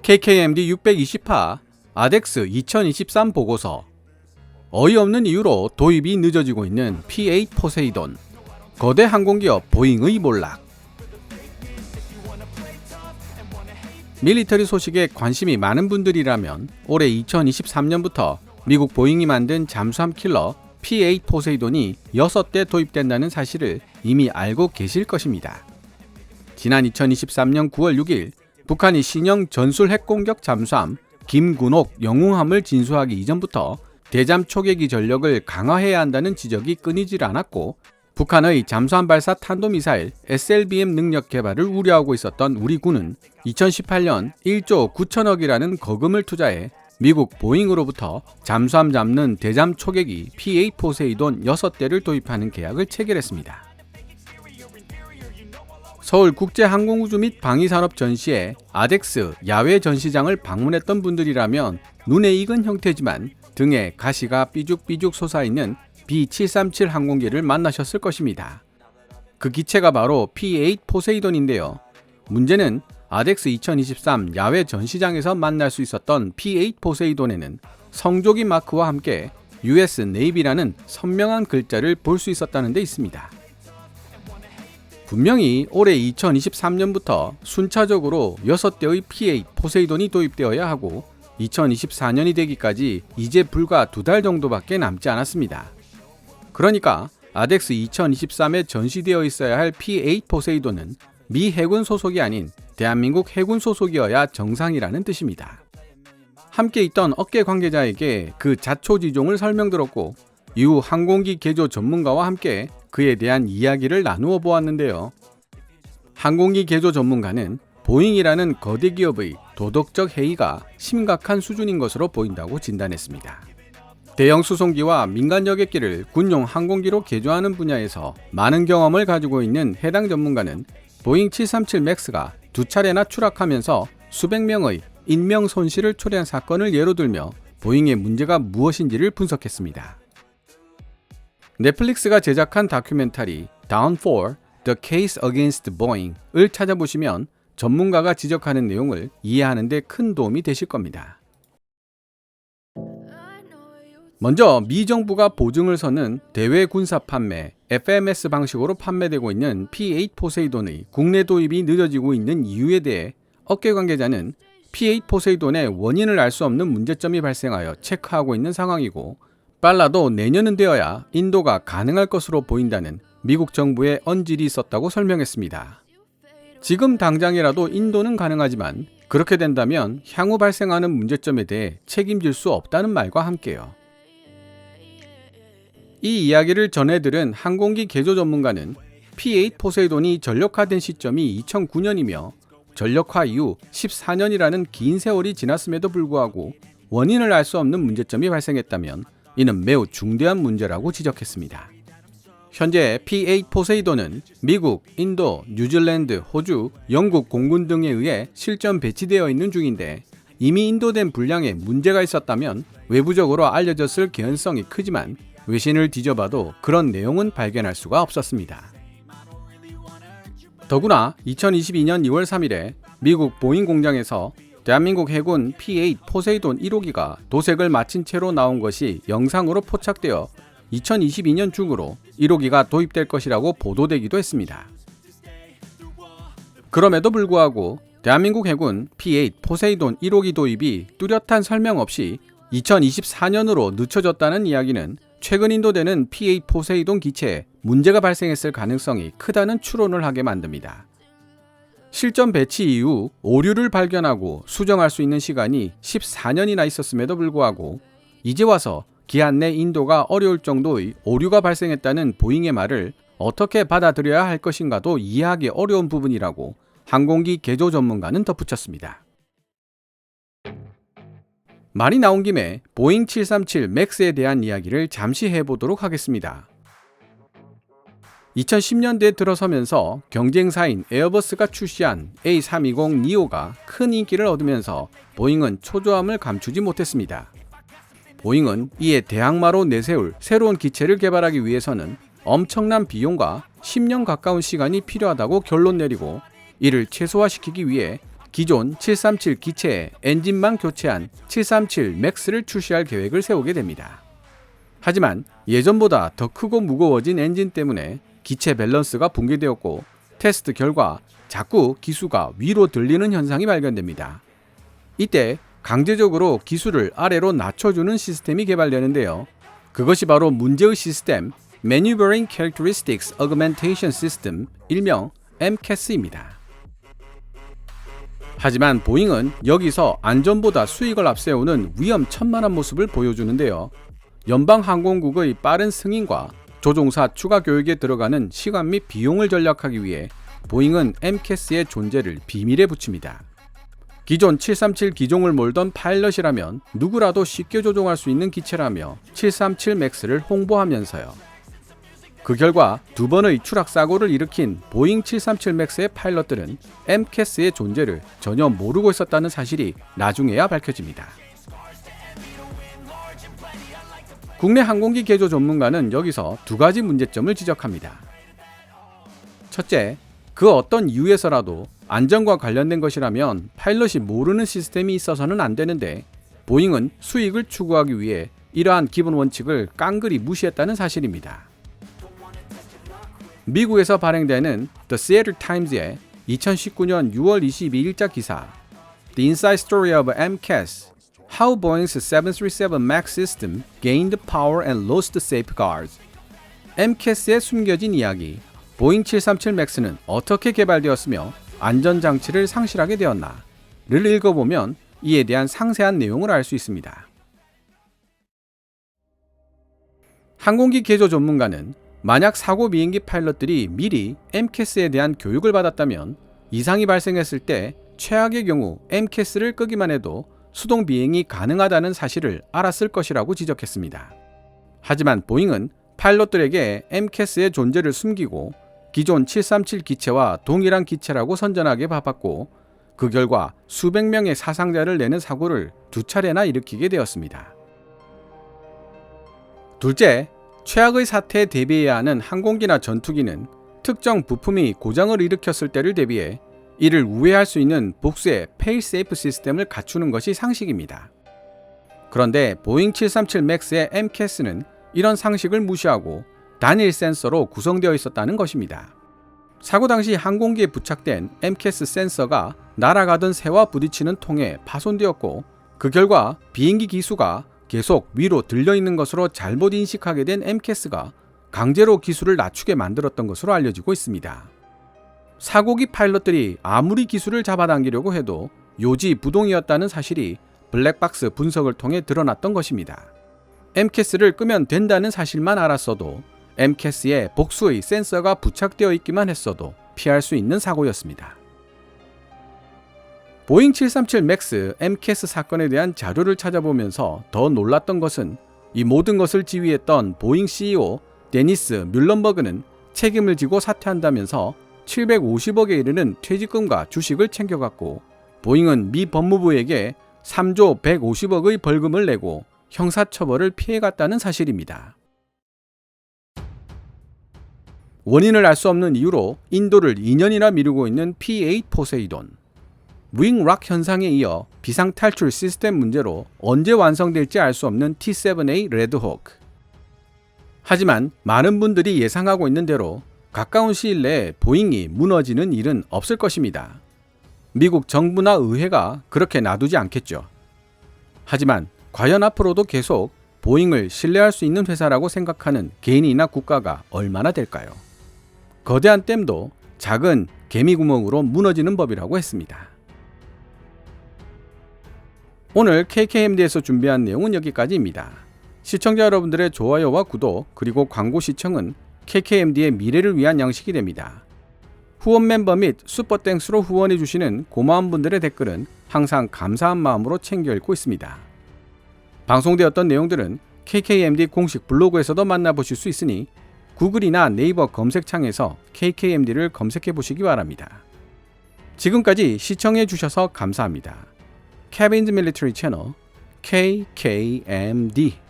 KKMD 620화 아덱스 2023 보고서. 어이없는 이유로 도입이 늦어지고 있는 P8 포세이돈. 거대 항공기업 보잉의 몰락. 밀리터리 소식에 관심이 많은 분들이라면 올해 2023년부터 미국 보잉이 만든 잠수함 킬러 P8 포세이돈이 6대 도입된다는 사실을 이미 알고 계실 것입니다. 지난 2023년 9월 6일 북한이 신형 전술 핵공격 잠수함 김군옥 영웅함을 진수하기 이전부터 대잠 초계기 전력을 강화해야 한다는 지적이 끊이질 않았고, 북한의 잠수함 발사 탄도미사일 SLBM 능력 개발을 우려하고 있었던 우리 군은 2018년 1조 9천억이라는 거금을 투자해 미국 보잉으로부터 잠수함 잡는 대잠 초계기 P8 포세이돈 6대를 도입하는 계약을 체결했습니다. 서울국제항공우주 및 방위산업 전시회 아덱스 야외 전시장을 방문했던 분들이라면 눈에 익은 형태지만 등에 가시가 삐죽삐죽 솟아있는 B737 항공기를 만나셨을 것입니다. 그 기체가 바로 P8 포세이돈인데요. 문제는 아덱스 2023 야외 전시장에서 만날 수 있었던 P8 포세이돈에는 성조기 마크와 함께 US 네이비라는 선명한 글자를 볼 수 있었다는 데 있습니다. 분명히 올해 2023년부터 순차적으로 6대의 P8 포세이돈이 도입되어야 하고 2024년이 되기까지 이제 불과 2달 정도밖에 남지 않았습니다. 그러니까 아덱스 2023에 전시되어 있어야 할 P8 포세이돈은 미 해군 소속이 아닌 대한민국 해군 소속이어야 정상이라는 뜻입니다. 함께 있던 업계 관계자에게 그 자초지종을 설명들었고, 이후 항공기 개조 전문가와 함께 그에 대한 이야기를 나누어 보았는데요. 항공기 개조 전문가는 보잉이라는 거대 기업의 도덕적 해이가 심각한 수준인 것으로 보인다고 진단했습니다. 대형 수송기와 민간 여객기를 군용 항공기로 개조하는 분야에서 많은 경험을 가지고 있는 해당 전문가는 보잉 737 맥스가 2차례나 추락하면서 수백 명의 인명 손실을 초래한 사건을 예로 들며 보잉의 문제가 무엇인지를 분석했습니다. 넷플릭스가 제작한 다큐멘터리 Downfall: The Case Against Boeing을 찾아보시면 전문가가 지적하는 내용을 이해하는 데 큰 도움이 되실 겁니다. 먼저 미 정부가 보증을 서는 대외 군사 판매 FMS 방식으로 판매되고 있는 P8 포세이돈의 국내 도입이 늦어지고 있는 이유에 대해 업계 관계자는 P8 포세이돈의 원인을 알 수 없는 문제점이 발생하여 체크하고 있는 상황이고, 빨라도 내년은 되어야 인도가 가능할 것으로 보인다는 미국 정부의 언질이 있었다고 설명했습니다. 지금 당장이라도 인도는 가능하지만 그렇게 된다면 향후 발생하는 문제점에 대해 책임질 수 없다는 말과 함께요. 이 이야기를 전해들은 항공기 개조 전문가는 P8 포세이돈이 전력화된 시점이 2009년이며 전력화 이후 14년이라는 긴 세월이 지났음에도 불구하고 원인을 알 수 없는 문제점이 발생했다면 이는 매우 중대한 문제라고 지적했습니다. 현재 P8 포세이돈은 미국, 인도, 뉴질랜드, 호주, 영국 공군 등에 의해 실전 배치되어 있는 중인데, 이미 인도된 분량에 문제가 있었다면 외부적으로 알려졌을 개연성이 크지만 외신을 뒤져봐도 그런 내용은 발견할 수가 없었습니다. 더구나 2022년 2월 3일에 미국 보잉 공장에서 대한민국 해군 P8 포세이돈 1호기가 도색을 마친 채로 나온 것이 영상으로 포착되어 2022년 중으로 1호기가 도입될 것이라고 보도되기도 했습니다. 그럼에도 불구하고 대한민국 해군 P8 포세이돈 1호기 도입이 뚜렷한 설명 없이 2024년으로 늦춰졌다는 이야기는 최근 인도되는 P8 포세이돈 기체에 문제가 발생했을 가능성이 크다는 추론을 하게 만듭니다. 실전 배치 이후 오류를 발견하고 수정할 수 있는 시간이 14년이나 있었음에도 불구하고 이제 와서 기한 내 인도가 어려울 정도의 오류가 발생했다는 보잉의 말을 어떻게 받아들여야 할 것인가도 이해하기 어려운 부분이라고 항공기 개조 전문가는 덧붙였습니다. 말이 나온 김에 보잉 737 맥스에 대한 이야기를 잠시 해보도록 하겠습니다. 2010년대에 들어서면서 경쟁사인 에어버스가 출시한 A320neo가 큰 인기를 얻으면서 보잉은 초조함을 감추지 못했습니다. 보잉은 이에 대항마로 내세울 새로운 기체를 개발하기 위해서는 엄청난 비용과 10년 가까운 시간이 필요하다고 결론 내리고, 이를 최소화시키기 위해 기존 737 기체에 엔진만 교체한 737 맥스를 출시할 계획을 세우게 됩니다. 하지만 예전보다 더 크고 무거워진 엔진 때문에 기체 밸런스가 붕괴되었고 테스트 결과 자꾸 기수가 위로 들리는 현상이 발견됩니다. 이때 강제적으로 기수를 아래로 낮춰주는 시스템이 개발되는데요. 그것이 바로 문제의 시스템 Maneuvering Characteristics Augmentation System, 일명 MCAS입니다. 하지만 보잉은 여기서 안전보다 수익을 앞세우는 위험천만한 모습을 보여주는데요. 연방항공국의 빠른 승인과 조종사 추가 교육에 들어가는 시간 및 비용을 절약하기 위해 보잉은 MCAS의 존재를 비밀에 붙입니다. 기존 737 기종을 몰던 파일럿이라면 누구라도 쉽게 조종할 수 있는 기체라며 737 맥스를 홍보하면서요. 그 결과 두 번의 추락 사고를 일으킨 보잉 737 맥스의 파일럿들은 MCAS의 존재를 전혀 모르고 있었다는 사실이 나중에야 밝혀집니다. 국내 항공기 개조 전문가는 여기서 두 가지 문제점을 지적합니다. 첫째, 그 어떤 이유에서라도 안전과 관련된 것이라면 파일럿이 모르는 시스템이 있어서는 안 되는데 보잉은 수익을 추구하기 위해 이러한 기본 원칙을 깡그리 무시했다는 사실입니다. 미국에서 발행되는 The Seattle Times의 2019년 6월 22일자 기사 The Inside Story of MCAS How Boeing's 737 MAX System Gained Power and Lost Safeguards MCAS의 숨겨진 이야기 보잉 737 맥스는 어떻게 개발되었으며 안전장치를 상실하게 되었나를 읽어보면 이에 대한 상세한 내용을 알 수 있습니다. 항공기 개조 전문가는 만약 사고 비행기 파일럿들이 미리 MCAS에 대한 교육을 받았다면 이상이 발생했을 때 최악의 경우 MCAS를 끄기만 해도 수동 비행이 가능하다는 사실을 알았을 것이라고 지적했습니다. 하지만 보잉은 파일럿들에게 MCAS의 존재를 숨기고 기존 737 기체와 동일한 기체라고 선전하게 바빴고 그 결과 수백 명의 사상자를 내는 사고를 두 차례나 일으키게 되었습니다. 둘째, 최악의 사태에 대비해야 하는 항공기나 전투기는 특정 부품이 고장을 일으켰을 때를 대비해 이를 우회할 수 있는 복수의 페일세이프 시스템을 갖추는 것이 상식입니다. 그런데 보잉 737 맥스의 MCAS는 이런 상식을 무시하고 단일 센서로 구성되어 있었다는 것입니다. 사고 당시 항공기에 부착된 MCAS 센서가 날아가던 새와 부딪히는 통에 파손되었고 그 결과 비행기 기수가 계속 위로 들려있는 것으로 잘못 인식하게 된 MCAS가 강제로 기수를 낮추게 만들었던 것으로 알려지고 있습니다. 사고기 파일럿들이 아무리 기수를 잡아당기려고 해도 요지부동이었다는 사실이 블랙박스 분석을 통해 드러났던 것입니다. MCAS를 끄면 된다는 사실만 알았어도 MCAS에 복수의 센서가 부착되어 있기만 했어도 피할 수 있는 사고였습니다. 보잉 737 맥스 MCAS 사건에 대한 자료를 찾아보면서 더 놀랐던 것은 이 모든 것을 지휘했던 보잉 CEO 데니스 뮬런버그는 책임을 지고 사퇴한다면서 750억에 이르는 퇴직금과 주식을 챙겨갔고 보잉은 미 법무부에게 3조 150억의 벌금을 내고 형사처벌을 피해갔다는 사실입니다. 원인을 알 수 없는 이유로 인도를 2년이나 미루고 있는 P-8 포세이돈. 윙락 현상에 이어 비상탈출 시스템 문제로 언제 완성될지 알 수 없는 T-7A 레드호크. 하지만 많은 분들이 예상하고 있는 대로 가까운 시일 내에 보잉이 무너지는 일은 없을 것입니다. 미국 정부나 의회가 그렇게 놔두지 않겠죠. 하지만 과연 앞으로도 계속 보잉을 신뢰할 수 있는 회사라고 생각하는 개인이나 국가가 얼마나 될까요? 거대한 댐도 작은 개미구멍으로 무너지는 법이라고 했습니다. 오늘 KKMD에서 준비한 내용은 여기까지입니다. 시청자 여러분들의 좋아요와 구독 그리고 광고 시청은 KKMD의 미래를 위한 양식이 됩니다. 후원 멤버 및 슈퍼땡스로 후원해 주시는 고마운 분들의 댓글은 항상 감사한 마음으로 챙겨 읽고 있습니다. 방송되었던 내용들은 KKMD 공식 블로그에서도 만나보실 수 있으니 구글이나 네이버 검색창에서 KKMD를 검색해 보시기 바랍니다. 지금까지 시청해 주셔서 감사합니다. Kevin's Military Channel KKMD